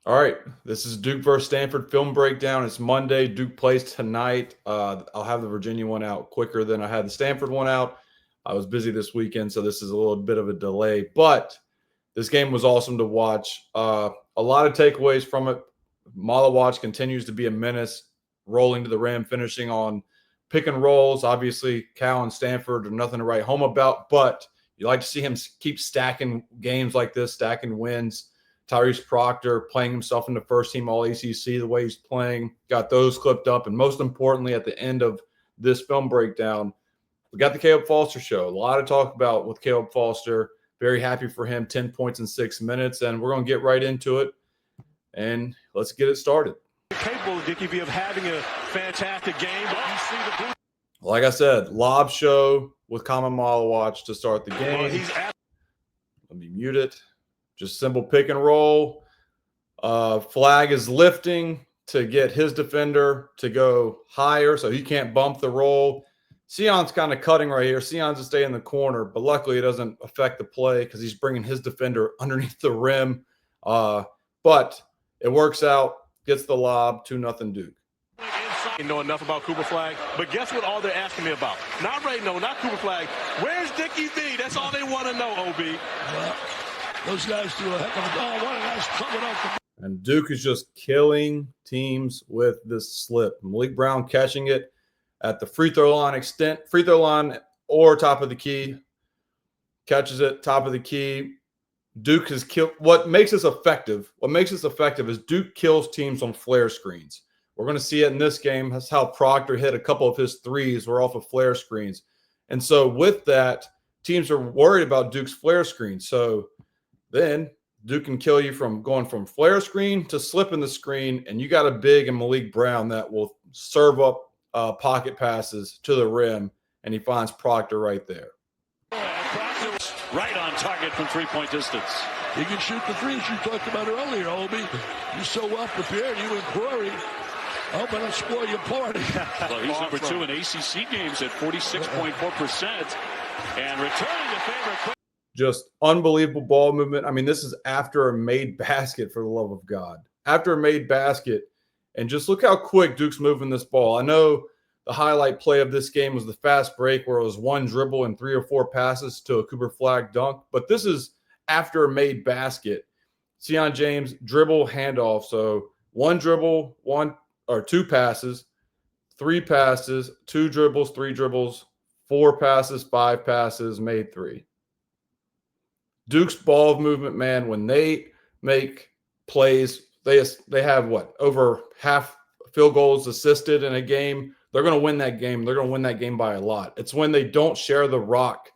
All right, this is Duke versus Stanford film breakdown. It's Monday. Duke plays tonight. I'll have the Virginia one out quicker than I had the Stanford one out. I was busy this weekend, so this is a little bit of a delay. But this game was awesome to watch. A lot of takeaways from it. Maluach continues to be a menace, rolling to the rim, finishing on pick and rolls. Obviously, Cal and Stanford are nothing to write home about, but you like to see him keep stacking games like this, stacking wins. Tyrese Proctor playing himself into first team All ACC the way he's playing, got those clipped up. And most importantly, at the end of this film breakdown, we got the Caleb Foster show. A lot to talk about with Caleb Foster. Very happy for him, 10 points in 6 minutes. And we're going to get right into it. And let's get it started. Capable, Dickie, of having a fantastic game. You see the like I said, lob show with Khaman Maluach to start the game. Let me mute it. Just simple pick and roll. Flag is lifting to get his defender to go higher so he can't bump the roll. Seion's kind of cutting right here. Seion's to stay in the corner, but luckily it doesn't affect the play because he's bringing his defender underneath the rim. But it works out, gets the lob, 2-0 Duke. You know enough about Cooper Flag, but guess what all they're asking me about? Not Ray, no, not Cooper Flag. Where's Dickie V? That's all they want to know, OB. Well, those guys do a heck of a job. What a nice coming up. And Duke is just killing teams with this slip. Malik Brown catching it at the free throw line or top of the key. Catches it, top of the key. Duke has killed. What makes us effective is Duke kills teams on flare screens. We're going to see it in this game. That's how Proctor hit a couple of his threes were off of flare screens. And so with that, teams are worried about Duke's flare screen. So then Duke can kill you from going from flare screen to slipping the screen, and you got a big and Malik Brown that will serve up pocket passes to the rim, and he finds Proctor right there. Proctor's right on target from three-point distance. He can shoot the threes you talked about earlier, Obi. You're so well prepared, you and Corey. I hope I don't spoil your party. Well, he's number 2 in ACC games at 46.4%, and returning to favor. Just unbelievable ball movement. I mean, this is after a made basket, for the love of God. After a made basket, and just look how quick Duke's moving this ball. I know the highlight play of this game was the fast break where it was one dribble and 3 or 4 passes to a Cooper Flag dunk, but this is after a made basket. Seion James dribble handoff. So one dribble, 2 passes, 3 passes, 2 dribbles, 3 dribbles, 4 passes, 5 passes, made 3. Duke's ball movement, man, when they make plays, they have over half field goals assisted in a game. They're going to win that game. They're going to win that game by a lot. It's when they don't share the rock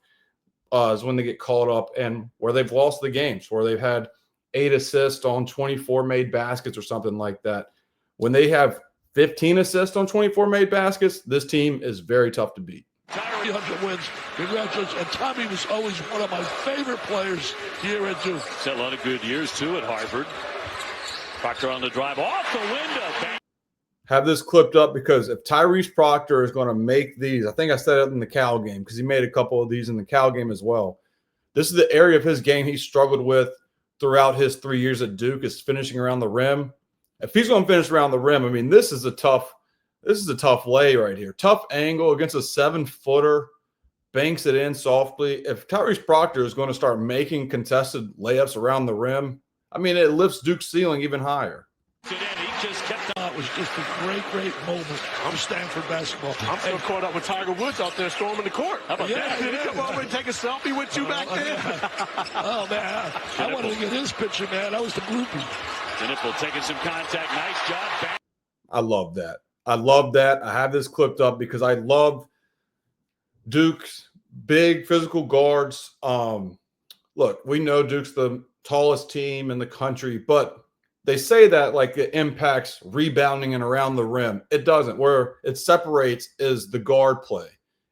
is when they get caught up, and where they've lost the games, where they've had 8 assists on 24 made baskets or something like that. When they have 15 assists on 24 made baskets, this team is very tough to beat. 300 wins. Congratulations. And Tommy was always one of my favorite players here at Duke. He's had a lot of good years, too, at Harvard. Proctor on the drive off the window. Bang. Have this clipped up because if Tyrese Proctor is going to make these, I think I said it in the Cal game because he made a couple of these in the Cal game as well. This is the area of his game he struggled with throughout his 3 years at Duke, is finishing around the rim. If he's going to finish around the rim, I mean, this is a tough lay right here. Tough angle against a 7-footer, banks it in softly. If Tyrese Proctor is going to start making contested layups around the rim, I mean, it lifts Duke's ceiling even higher. He just kept It was just a great moment from Stanford basketball. I'm still caught up with Tiger Woods out there storming the court. How about that? Did he come over and take a selfie with you back there? Oh, man. I wanted to get his picture, man. I was the groupie. Nipple taking some contact. Nice job. Bang. I love that. I have this clipped up because I love Duke's big physical guards. Look, we know Duke's the tallest team in the country, but they say that like it impacts rebounding and around the rim. It doesn't. Where it separates is the guard play.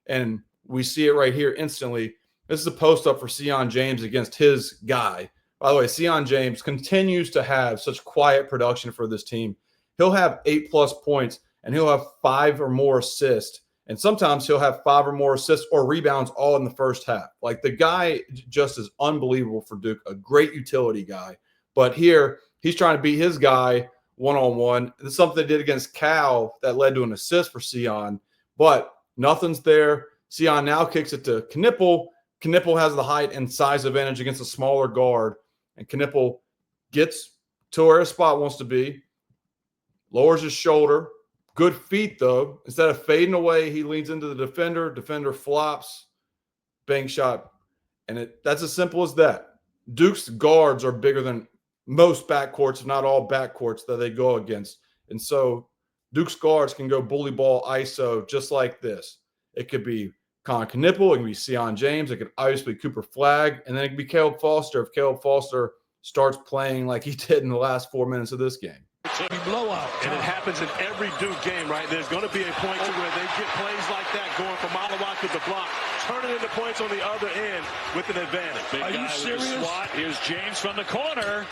And we see it right here instantly. This is a post up for Seion James against his guy. By the way, Seion James continues to have such quiet production for this team. He'll have 8+ points and he'll have 5 or more assists. And sometimes he'll have 5 or more assists or rebounds all in the first half. Like, the guy just is unbelievable for Duke, a great utility guy. But here, he's trying to beat his guy one-on-one. This is something they did against Cal that led to an assist for Seion, but nothing's there. Seion now kicks it to Knipple. Knipple has the height and size advantage against a smaller guard, and Knipple gets to where his spot wants to be, lowers his shoulder. Good feet, though. Instead of fading away, he leans into the defender. Defender flops, bank shot, and that's as simple as that. Duke's guards are bigger than most backcourts, if not all backcourts that they go against. And so Duke's guards can go bully ball ISO just like this. It could be Khaman Maluach, it could be Seion James, it could obviously be Cooper Flagg, and then it could be Caleb Foster if Caleb Foster starts playing like he did in the last 4 minutes of this game. Blowout. And it happens in every Duke game, right? There's going to be a point to where they get plays like that going from Maluach to the block, turning into points on the other end with an advantage. Big Are guy you serious? with the swat. Here's James from the corner.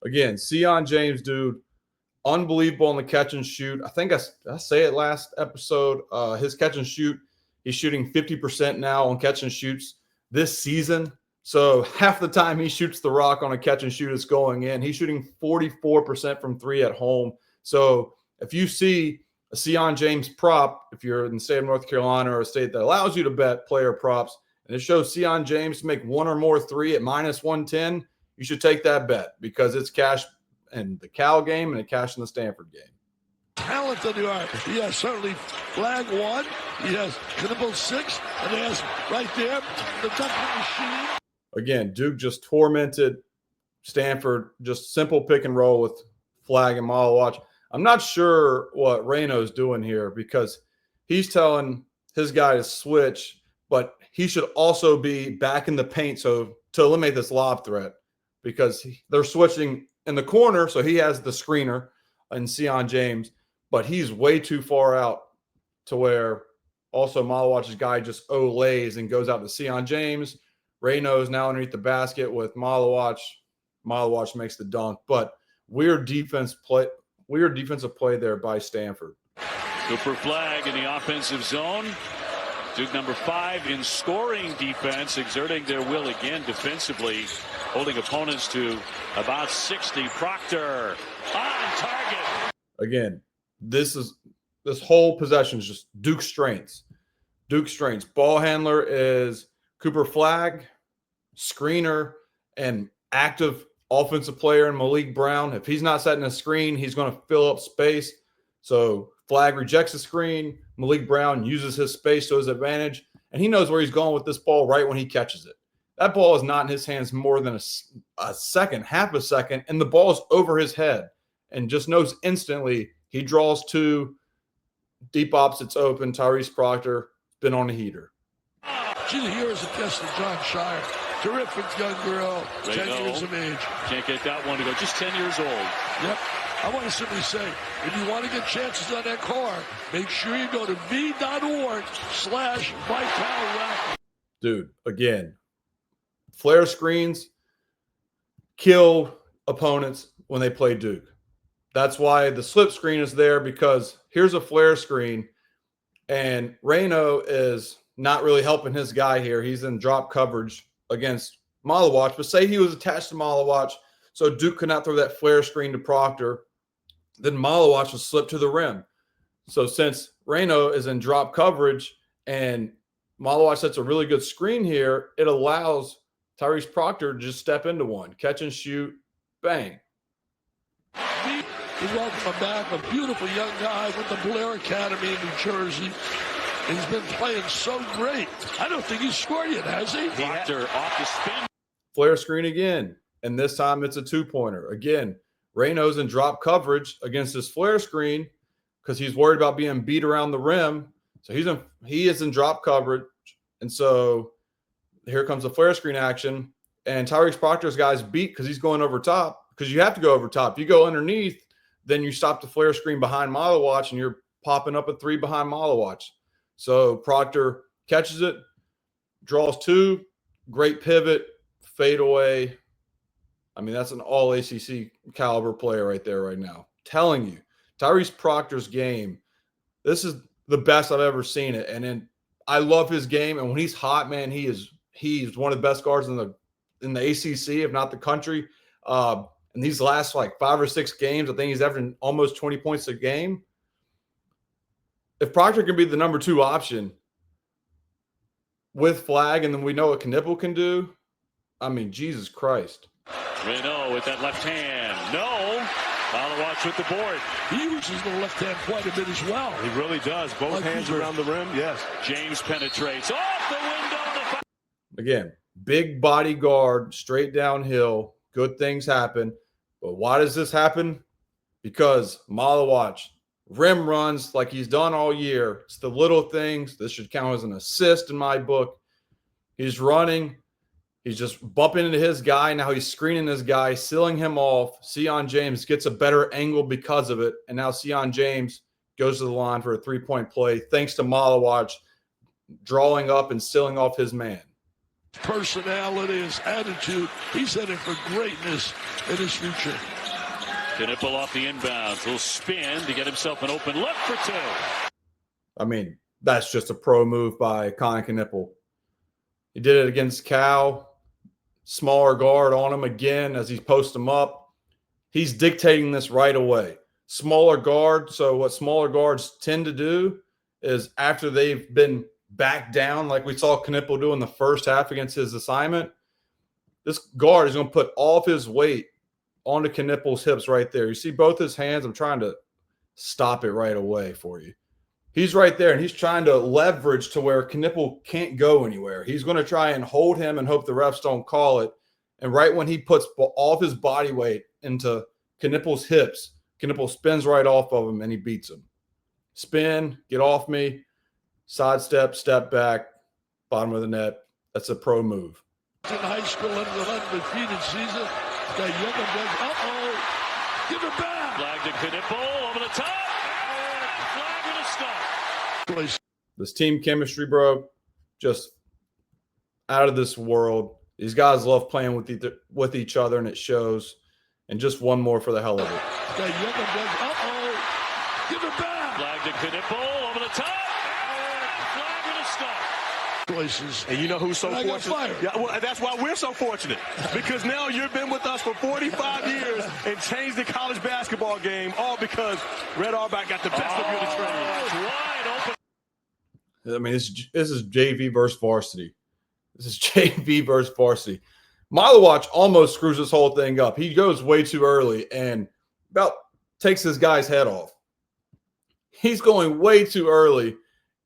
Again, Seion James, dude, unbelievable on the catch and shoot. I think I say it last episode. His catch and shoot, he's shooting 50% now on catch and shoots this season. So half the time he shoots the rock on a catch and shoot, it's going in. He's shooting 44% from three at home. So if you see a Seion James prop, if you're in the state of North Carolina or a state that allows you to bet player props, and it shows Seion James to make one or more three at minus 110, you should take that bet because it's cash in the Cal game and it cash in the Stanford game. Talent on the art. He has certainly Flagg 1. He has Knipple 6. And he has right there the dunking machine. Again, Duke just tormented Stanford. Just simple pick and roll with Flagg and Maluach. I'm not sure what Reno's doing here because he's telling his guy to switch, but he should also be back in the paint so to eliminate this lob threat because they're switching in the corner, so he has the screener and Seion James, but he's way too far out to where also Maluach's guy just olays and goes out to Seion James. Reno's now underneath the basket with Maluach. Maluach makes the dunk, but weird defensive play there by Stanford. Cooper Flagg in the offensive zone. Duke number 5 in scoring defense, exerting their will again defensively, holding opponents to about 60. Proctor on target. Again, this whole possession is just Duke strengths. Duke strengths. Ball handler is Cooper Flagg, screener, and active offensive player in Malik Brown. If he's not setting a screen, he's going to fill up space. So Flagg rejects the screen. Malik Brown uses his space to his advantage, and he knows where he's going with this ball right when he catches it. That ball is not in his hands more than a second, half a second, and the ball is over his head and just knows instantly he draws two, deep opposites open. Tyrese Proctor been on a heater. She's a hero's attest to John Shire. Terrific young girl, 10 years of age. Can't get that one to go. Just 10 years old. Yep. I want to simply say, if you want to get chances on that car, make sure you go to v.org/VitalRaffle. Dude, again, flare screens kill opponents when they play Duke. That's why the slip screen is there, because here's a flare screen, and Reno is not really helping his guy here. He's in drop coverage against Maluach, but say he was attached to Maluach, so Duke could not throw that flare screen to Proctor. Then Maluach was slipped to the rim. So since Reno is in drop coverage and Maluach sets a really good screen here, it allows Tyrese Proctor to just step into one, catch and shoot, bang. We welcome him back, a beautiful young guy with the Blair Academy in New Jersey. He's been playing so great. I don't think he's scored yet, has he? Proctor off the spin. Flare screen again, and this time it's a two-pointer. Again, Reno's in drop coverage against his flare screen because he's worried about being beat around the rim. So he is in drop coverage, and so here comes the flare screen action, and Tyrese Proctor's guy's beat because he's going over top, because you have to go over top. You go underneath, then you stop the flare screen behind Maluach, and you're popping up a three behind Maluach. So Proctor catches it, draws two, great pivot, fade away. I mean, that's an all ACC caliber player right there right now. Telling you, Tyrese Proctor's game, this is the best I've ever seen it. And then I love his game. And when he's hot, man, he's one of the best guards in the ACC, if not the country. In these last like 5 or 6 games, I think he's averaging almost 20 points a game. If Proctor can be the number 2 option with Flag, and then we know what Knipple can do, I mean, Jesus Christ. Renault with that left hand. No. Maluach with the board. He uses the left hand quite a bit as well. He really does. Both hands around the rim. Yes. James penetrates off the window. Again, big body guard, straight downhill. Good things happen. But why does this happen? Because Maluach rim runs like he's done all year. It's the little things. This should count as an assist in my book. He's running. He's just bumping into his guy. Now he's screening his guy, sealing him off. Seion James gets a better angle because of it. And now Seion James goes to the line for a 3-point play thanks to Maluach drawing up and sealing off his man. Personality, his attitude, he's heading for greatness in his future. Knipple off the inbounds. He'll spin to get himself an open look for 2. I mean, that's just a pro move by Khaman Knipple. He did it against Cal. Smaller guard on him again as he's posting him up. He's dictating this right away. Smaller guard. So what smaller guards tend to do is after they've been back down, like we saw Knipple do in the first half against his assignment, this guard is going to put all of his weight onto Knipple's hips right there. You see both his hands? I'm trying to stop it right away for you. He's right there, and he's trying to leverage to where Knipple can't go anywhere. He's going to try and hold him and hope the refs don't call it. And right when he puts all of his body weight into Knipple's hips, Knipple spins right off of him, and he beats him. Spin, get off me, sidestep, step back, bottom of the net. That's a pro move. In high school, under the undefeated season, that younger does, give it back. Flag to Knipple over the top. Flag with a stop. This team chemistry, bro, just out of this world. These guys love playing with each other, and it shows. And just one more for the hell of it. That younger does, give it back. Flag to Knipple over the top. Flag with a stop. Places. And you know who's so fortunate? Yeah, well, that's why we're so fortunate. Because now you've been with us for 45 years and changed the college basketball game, all because Red Auerbach got the best of you to train. Wide open. I mean, this is JV versus varsity. This is JV versus varsity. Maluach almost screws this whole thing up. He goes way too early and about takes his guy's head off. He's going way too early.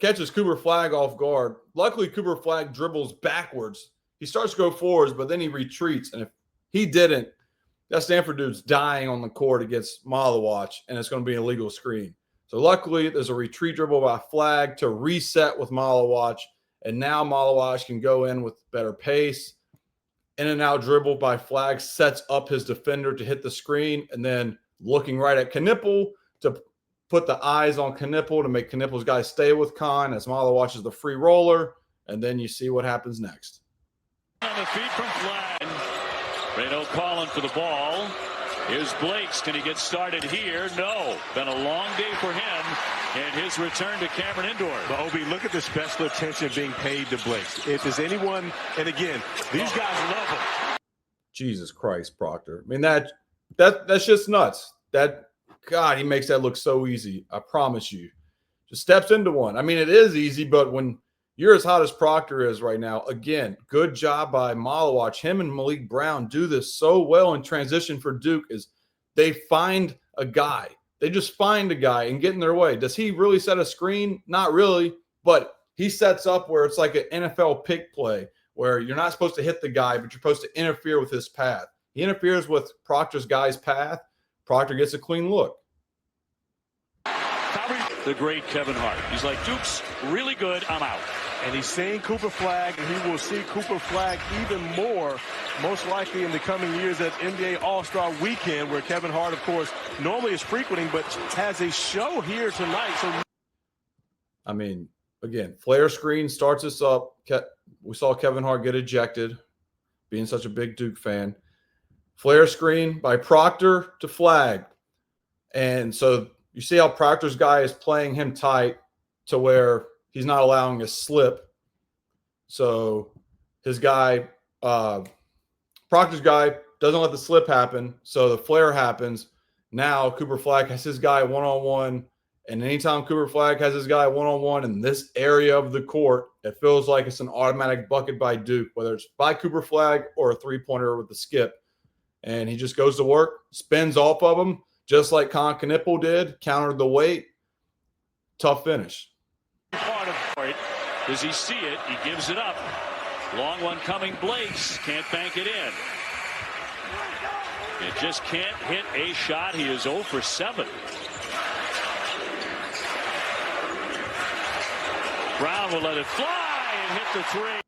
Catches Cooper Flag off guard. Luckily, Cooper Flag dribbles backwards. He starts to go forwards, but then he retreats. And if he didn't, that Stanford dude's dying on the court against Maluach, and it's going to be an illegal screen. So luckily, there's a retreat dribble by Flag to reset with Maluach, and now Maluach can go in with better pace. In and out dribble by Flag sets up his defender to hit the screen, and then looking right at Knipple to put the eyes on Knipple to make Knipple's guy stay with Khan as Maluach is the free roller, and then you see what happens next. On the feet from Flag. Reno calling for the ball. Here's Blakes. Can he get started here? No. Been a long day for him and his return to Cameron Indoor. But, Obi, look at the special attention being paid to Blakes. If there's anyone, and again, these guys love him. Jesus Christ, Proctor. I mean, that's just nuts. God, he makes that look so easy. I promise you. Just steps into one. I mean, it is easy, but when you're as hot as Proctor is right now, again, good job by Maluach. Him and Malik Brown do this so well in transition for Duke is they find a guy. They just find a guy and get in their way. Does he really set a screen? Not really, but he sets up where it's like an NFL pick play where you're not supposed to hit the guy, but you're supposed to interfere with his path. He interferes with Proctor's guy's path. Proctor gets a clean look. The great Kevin Hart. He's like, Duke's really good. I'm out. And he's seeing Cooper Flag, and he will see Cooper Flag even more, most likely in the coming years at NBA All-Star Weekend, where Kevin Hart, of course, normally is frequenting, but has a show here tonight. So, I mean, again, flare screen starts us up. We saw Kevin Hart get ejected, being such a big Duke fan. Flare screen by Proctor to Flag. And so you see how Proctor's guy is playing him tight to where he's not allowing a slip. So his guy, Proctor's guy, doesn't let the slip happen. So the flare happens. Now Cooper Flagg has his guy one-on-one. And anytime Cooper Flagg has his guy one-on-one in this area of the court, it feels like it's an automatic bucket by Duke, whether it's by Cooper Flagg or a three-pointer with the skip. And he just goes to work, spins off of him, just like Con Knipple did, countered the weight. Tough finish. Part of it. Does he see it? He gives it up. Long one coming. Blakes can't bank it in. It just can't hit a shot. He is 0 for 7. Brown will let it fly and hit the three.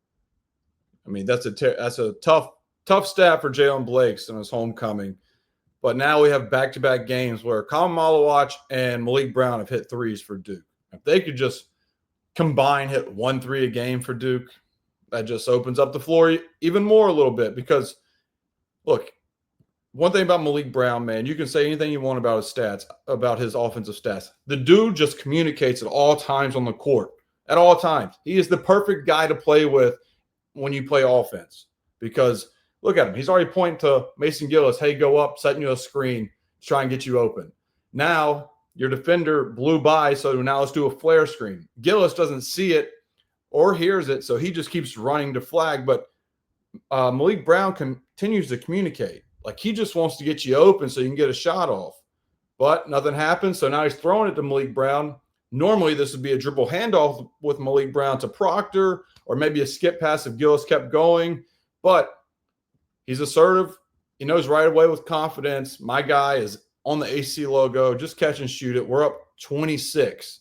I mean, that's a tough stat for Jalen Blakes in his homecoming. But now we have back-to-back games where Khaman Maluach and Malik Brown have hit threes for Duke. If they could just combine hit 1 3 a game for Duke, that just opens up the floor even more a little bit. Because, look, one thing about Malik Brown, man, you can say anything you want about his stats, about his offensive stats. The dude just communicates at all times on the court. At all times. He is the perfect guy to play with when you play offense. Because look at him. He's already pointing to Mason Gillis, hey, go up, setting you a screen to try and get you open. Now, your defender blew by, so now let's do a flare screen. Gillis doesn't see it or hears it, so he just keeps running to Flagg. But Malik Brown continues to communicate. Like, he just wants to get you open so you can get a shot off. But nothing happens, so now he's throwing it to Malik Brown. Normally, this would be a dribble handoff with Malik Brown to Proctor, or maybe a skip pass if Gillis kept going. But he's assertive. He knows right away with confidence. My guy is on the AC logo. Just catch and shoot it. We're up 26.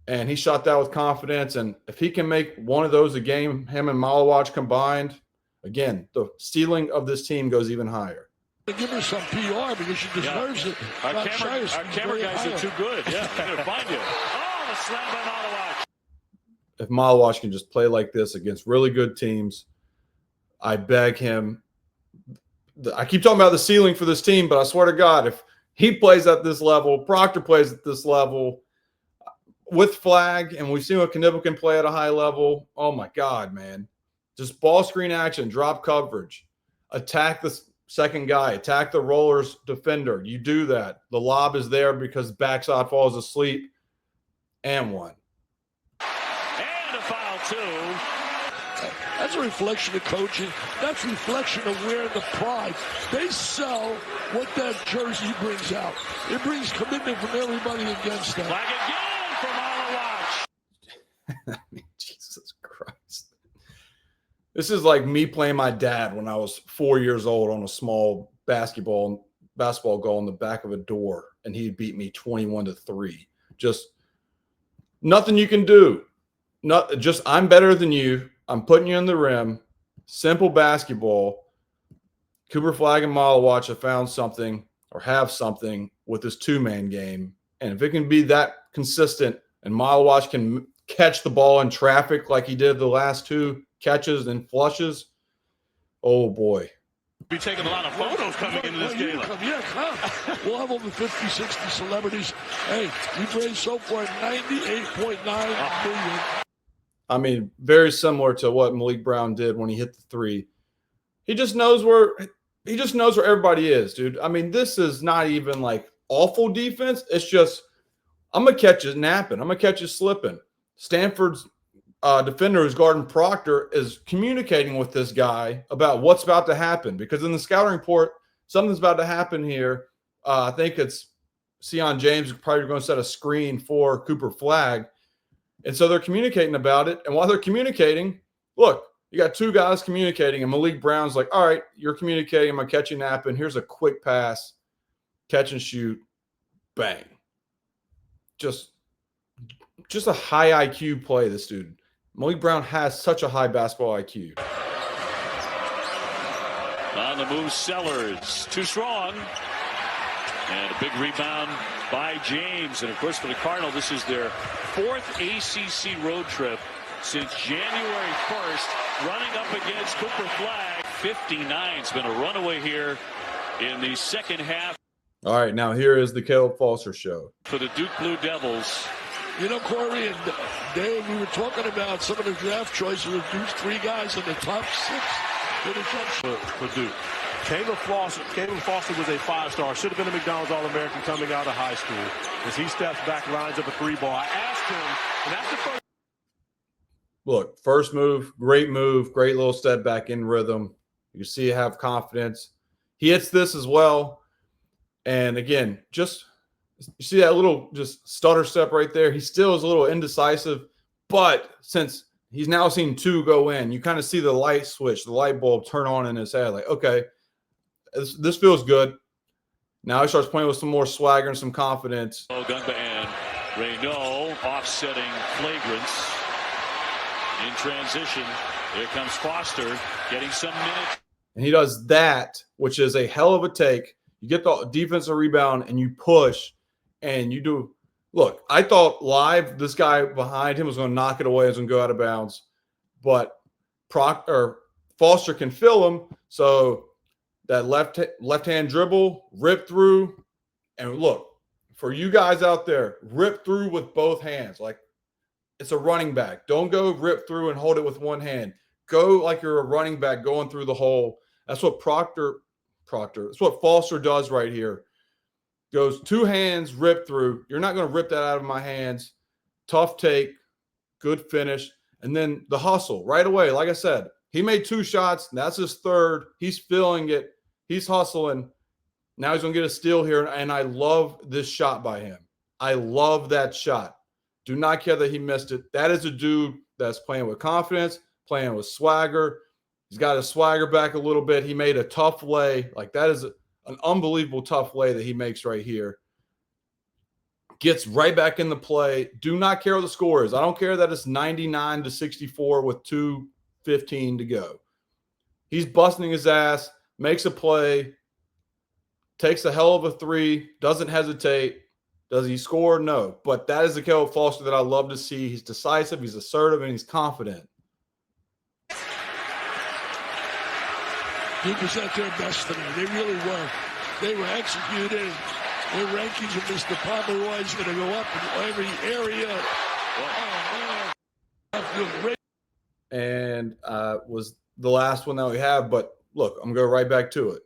And he shot that with confidence. And if he can make one of those a game, him and Maluach combined, again, the ceiling of this team goes even higher. Give her some PR because she deserves it. Our camera guys are too good. Yeah, they're going to find you. Oh, the slam by Maluach. If Maluach can just play like this against really good teams, I beg him. I keep talking about the ceiling for this team, but I swear to God, if he plays at this level, Proctor plays at this level, with Flagg, and we've seen what Knipple can play at a high level, oh my God, man. Just ball screen action, drop coverage, attack the second guy, attack the roller's defender. You do that. The lob is there because backside falls asleep, and one. And a foul, too. That's a reflection of coaching. That's a reflection of wearing the pride. They sell what that jersey brings out. It brings commitment from everybody against them. Flag again for Maluach. I mean, Jesus Christ. This is like me playing my dad when I was 4 years old on a small basketball goal in the back of a door, and he beat me 21-3. Just nothing you can do. Just I'm better than you. I'm putting you in the rim. Simple basketball. Cooper Flagg and Maluach have found something or have something with this two-man game. And if it can be that consistent and Maluach can catch the ball in traffic like he did the last two catches and flushes, oh boy. Be taking a lot of photos coming into this game. Come. We'll have over 50, 60 celebrities. Hey, we've raised so far $98.9 million. I mean, very similar to what Malik Brown did when he hit the three. He just knows where everybody is, dude. I mean, this is not even like awful defense. It's just, I'm going to catch you napping. I'm going to catch you slipping. Stanford's defender who's guarding Proctor is communicating with this guy about what's about to happen, because in the scouting report, something's about to happen here. I think it's Seion James probably going to set a screen for Cooper Flagg. And so they're communicating about it. And while they're communicating, look, you got two guys communicating, and Malik Brown's like, all right, you're communicating. I'm going to catch you napping. Here's a quick pass, catch and shoot, bang. Just a high IQ play, this dude. Malik Brown has such a high basketball IQ. On the move, Sellers. Too strong. And a big rebound by James. And, of course, for the Cardinals, this is their fourth ACC road trip since January 1st, running up against Cooper Flagg. 59. It's been a runaway here in the second half. All right, now here is the Caleb Foster show. For the Duke Blue Devils. You know, Corey and Dave, we were talking about some of the draft choices of Duke's three guys in the top 6 for the jump for Duke. Caleb Foster was a 5-star. Should have been a McDonald's All-American coming out of high school. As he steps back, lines up a 3-ball. I asked him, and that's the first. Look, first move, great little step back in rhythm. You see have confidence. He hits this as well. And again, just you see that little just stutter step right there. He still is a little indecisive, but since he's now seen 2 go in, you kind of see the light switch, the light bulb turn on in his head. Like, okay, this feels good. Now he starts playing with some more swagger and some confidence. Gunba and Reynaud offsetting flagrants in transition. Here comes Foster getting some minutes. And he does that, which is a hell of a take. You get the defensive rebound and you push and you do. Look, I thought live this guy behind him was going to knock it away, was going to go out of bounds. But Foster can fill him. So that left-hand dribble, rip through. And look, for you guys out there, rip through with both hands. Like it's a running back. Don't go rip through and hold it with one hand. Go like you're a running back going through the hole. That's what that's what Foster does right here. Goes 2 hands, rip through. You're not going to rip that out of my hands. Tough take, good finish. And then the hustle right away. Like I said, he made 2 shots. That's his 3rd. He's feeling it. He's hustling. Now he's going to get a steal here. And I love this shot by him. I love that shot. Do not care that he missed it. That is a dude that's playing with confidence, playing with swagger. He's got his swagger back a little bit. He made a tough lay. Like that is an unbelievable tough lay that he makes right here. Gets right back in the play. Do not care what the score is. I don't care that it's 99-64 with 2:15 to go. He's busting his ass, makes a play, takes a hell of a 3, doesn't hesitate. Does he score? No. But that is the Caleb Foster that I love to see. He's decisive, he's assertive, and he's confident. Duke was at their best tonight. They really were. They were executing. Their rankings of Mr. Pomeroy is going to go up in every area. And was the last one that we have. But look, I'm going to go right back to it.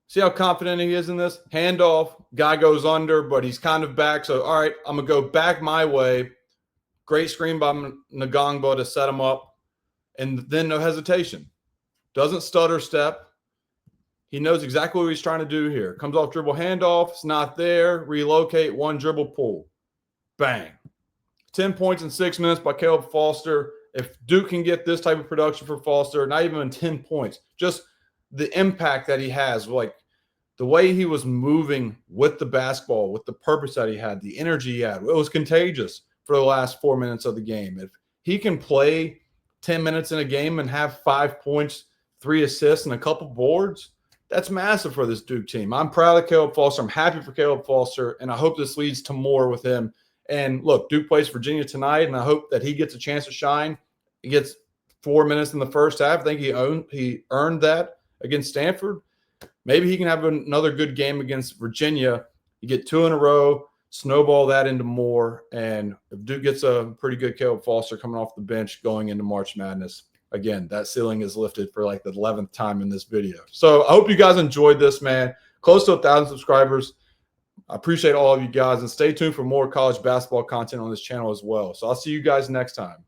See how confident he is in this? Handoff. Guy goes under, but he's kind of back. So, all right, I'm going to go back my way. Great screen by Ngongba to set him up. And then no hesitation. Doesn't stutter step. He knows exactly what he's trying to do here. Comes off dribble handoff. It's not there. Relocate. 1 dribble pull. Bang. 10 points in 6 minutes by Caleb Foster. If Duke can get this type of production for Foster, not even 10 points, just the impact that he has, like the way he was moving with the basketball, with the purpose that he had, the energy he had, it was contagious for the last 4 minutes of the game. If he can play 10 minutes in a game and have 5 points, 3 assists, and a couple boards, that's massive for this Duke team. I'm proud of Caleb Foster. I'm happy for Caleb Foster, and I hope this leads to more with him. And look, Duke plays Virginia tonight, and I hope that he gets a chance to shine. He gets 4 minutes in the first half. I think he earned that against Stanford. Maybe he can have another good game against Virginia. You get 2 in a row, snowball that into more, and if Duke gets a pretty good Caleb Foster coming off the bench going into March Madness, again, that ceiling is lifted for like the 11th time in this video. So I hope you guys enjoyed this, man. Close to 1,000 subscribers. I appreciate all of you guys, and stay tuned for more college basketball content on this channel as well. So I'll see you guys next time.